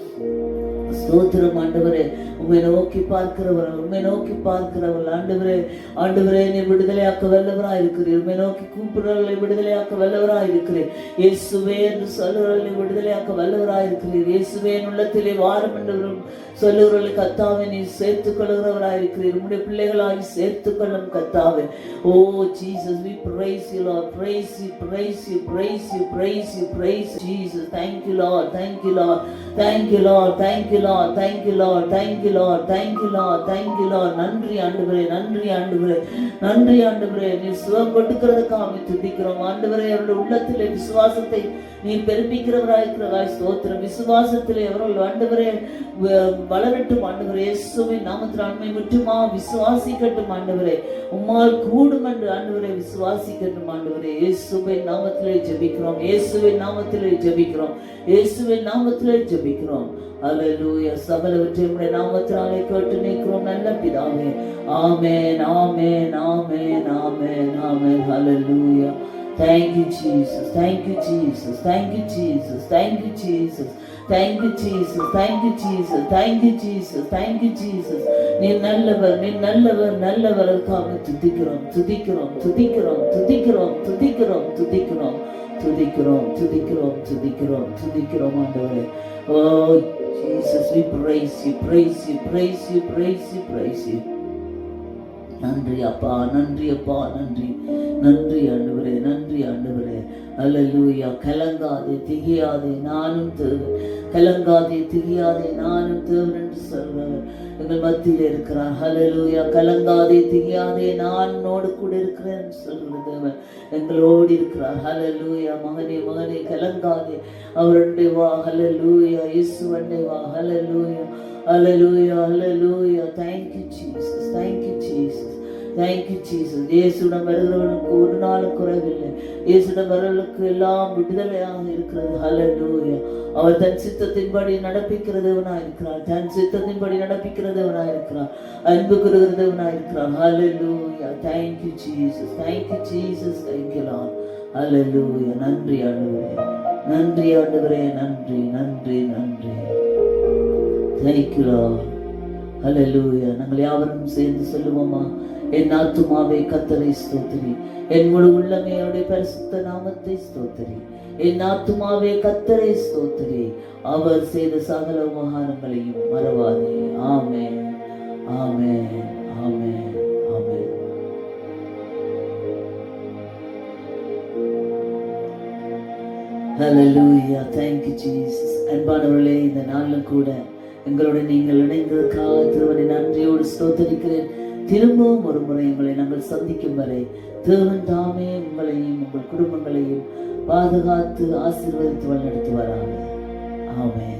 ஸ்தோத்திரம் ஆண்டவரே. உம்மை நோக்கி பார்க்கிறவர், உம்மை நோக்கி பார்க்கிறவர் ஆண்டவரே. ஆண்டவரே, நீ விடுதலையாக்க வல்லவராய் இருக்கிறீர். உம்மை நோக்கி கூப்பிடுறவர்களை விடுதலையாக்க வல்லவராய் இருக்கிறீர். இயேசுவே என்று சொல்லுகிறவர்களை விடுதலையாக்க வல்லவராய் இருக்கிறீர். இயேசுவே உள்ளத்திலே வாரம் என்று சொல்லுகிறவர்களை கர்த்தாவே நீ சேர்த்துக் கொள்கிறவராய் இருக்கிறீர். உம்முடைய பிள்ளைகளாகி சேர்த்துக் கொள்ளும் கர்த்தாவே. ஓ Jesus, we praise you Lord, praise you, praise you, praise you, praise you, praise Jesus. Thank you Lord, thank you Lord, thank you Lord, thank you Lord, thank you Lord, thank you Lord, thank you Lord, thank you Lord. நன்றி ஆண்டவரே, நன்றி ஆண்டவரே, நன்றி ஆண்டவரே. நீ சுகம் கொடுக்கிறதுக்காக துதிக்கிறோம் ஆண்டவரே. அவருடைய உள்ளத்திலே விசுவாசத்தை நீ பெருப்பிக்கிறவராய் இருக்கிறாய். ஸ்தோத்திரம். விசுவாசத்திலே அவர்கள் ஆண்டவரே வளரட்டும் ஆண்டவரே. இயேசுவின் நாமத்தில் ஆண்மை முற்றுமா விசுவாசிக்கட்டும் ஆண்டவரே. உம்மால் கூடும் என்று ஆண்டவரை விசுவாசிக்கட்டும் ஆண்டவரே. இயேசுவின் நாமத்திலே ஜெபிக்கிறோம், இயேசுவின் நாமத்திலே ஜெபிக்கிறோம், இயேசுவின் நாமத்திலே ஜெபிக்கிறோம். அல்லேலூயா. சகலவற்றை உம்முடைய நாமத்தினாலே கேட்டு நிற்கிறோம் நல்ல பிதாவே. ஆமென், ஆமென், ஆமென், ஆமென், ஆமென். அல்லேலூயா. Thank you Jesus, thank you Jesus, thank you Jesus, thank you Jesus, thank you Jesus, thank you Jesus, thank you Jesus, thank you Jesus. நீ நல்லவர், நீ நல்லவர், நல்லவர். அதுக்காக துதிக்கிறோம், துதிக்கிறோம், துதிக்கிறோம், துதிக்கிறோம், துதிக்கிறோம், துதிக்கிறோம், துதிக்கிறோம், துதிக்கிறோம், துதிக்கிறோம், துதிக்கிறோம் ஆண்டவரே. Oh Jesus, we praise you, praise you, praise you, praise you, praise you. நன்றி அப்பா, நன்றி அப்பா, நன்றி, நன்றி ஆண்டவரே, நன்றி ஆண்டவரே. அல்லேலூயா. கலங்காதே திகையாதே நானும் தேவன், கலங்காதே திகையாதே நானும் தேவன் என்று சொல்றவர் எங்கள் மத்தியில் இருக்கிறார். அல்லேலூயா. கலங்காதே திகையாதே நான் உன்னோடு கூட இருக்கிறேன் சொல்ற தேவன் எங்களோடு இருக்கிறார். அல்லேலூயா. மகனே, மகனே, கலங்காதே, அவருடைய வா. அல்லேலூயா. இயேசுவண்டே வா. அல்லேலூயா, அல்லேலூயா, அல்லேலூயா. Thank you Jesus, thank you Jesus, thank you Jesus. இயேசுவிடம் வருகிறவர்களுக்கு ஒரு நாளும் குறைவில்லை. இயேசுவிடம் வருகிறவர்களுக்கு எல்லாம் விடுதலையாக இருக்கிறது. ஹல்லேலூயா. அவர் தன் சித்தத்தின்படி நடப்பிக்கிற தேவனாய் இருக்கிறார், தன் சித்தத்தின்படி நடப்பிக்கிற தேவனாய் இருக்கிறார், அன்பு கூறுகிற தேவனாய் இருக்கிறார். ஹல்லேலூயா. Thank you Jesus, thank you Jesus, thank you Lord. ஹல்லேலூயா. நன்றி ஆண்டவரே, நன்றி ஆண்டவரே, நன்றி, நன்றி, நன்றி. Thank you Lord. ஹல்லேலூயா. நாங்கள் யாவரும் சேர்ந்து சொல்லுவோமா? என் ஆத்துமாவே கர்த்தரை ஸ்தோத்திரி, என் முழு உள்ளமே அவருடைய பரிசுத்த நாமத்தை ஸ்தோத்திரி. என் ஆத்துமாவே கர்த்தரை ஸ்தோத்திரி, அவர் செய்த சகல உபகாரங்களையும் மறவாதே. ஆமென், ஆமென், ஆமென், ஆமென். ஹல்லேலூயா. Thank you Jesus. அன்பானவர்களே, இந்த நாளிலும் கூட எங்களோட நீங்கள் இணைந்ததற்காக தேவனை நன்றியோடு ஸ்தோத்திரிக்கிறேன். திரும்பவும் ஒரு முறை உங்களை நாங்கள் சந்திக்கும் வரை தேவன் தாமே உங்களையும் உங்கள் குடும்பங்களையும் பாதுகாத்து ஆசீர்வதித்து வழிநடத்துவாராக. ஆமென்.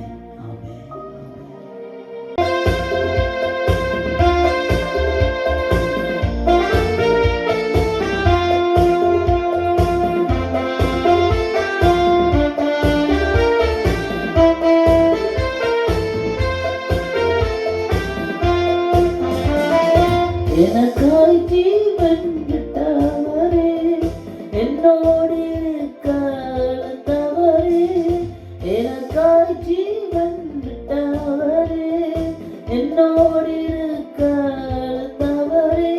எனக்காய் ஜீவன் விட்டவரே, என்னோடு கலந்தவரே, எனக்காய் ஜீவன் விட்டவரே, என்னோடு கலந்தவரே,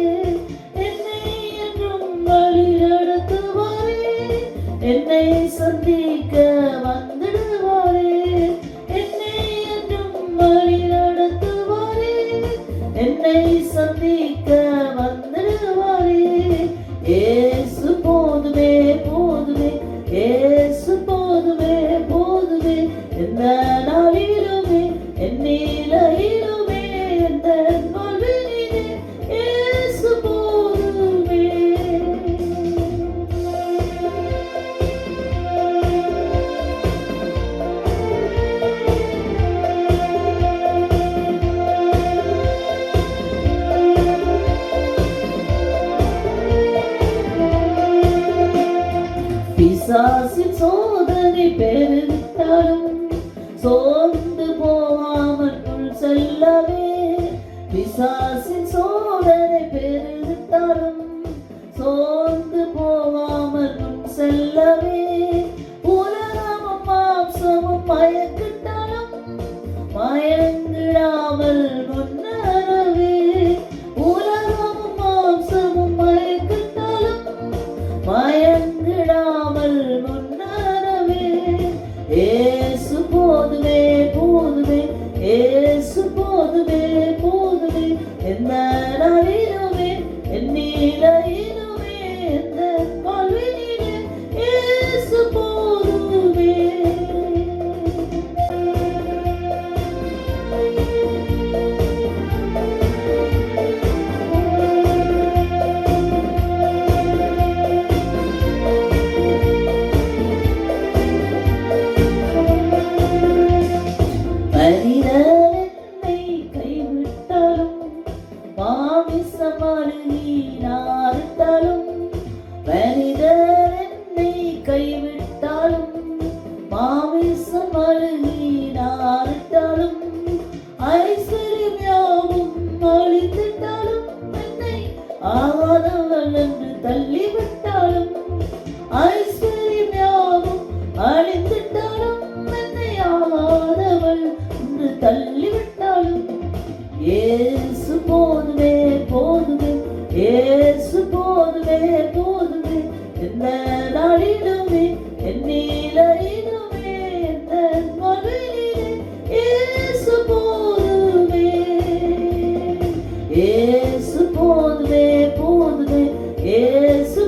என்னை என்றும் வழி நடத்துவாரே, என்னை சந்திக்க வந்துடுவாரே, என்னை என்றும் வழி நடத்துவாரே, என்னை சந்திக்க வந்துடுவாரே. ஏசு போதுமே, போதுமே, ஏசு போதுமே, போதுமே, எந்த நாளிலுமே என் நிலையிலுமே எந்த வாழ்வினிலே ஏசு போதுமே. பிசாசின் சோதனை பெருகிட்டாலும் சோர்ந்து போகாமல் முன் செல்லவே, பிசாசின் சோதனை பெருகிட்டாலும் சோர்ந்து போகாமல் முன் செல்லவே, உலகமும் மாம்சமும் மயக்கிட்டாலும் மயங்கிடாமல் முன்னரவே, உலகமும் இயேசு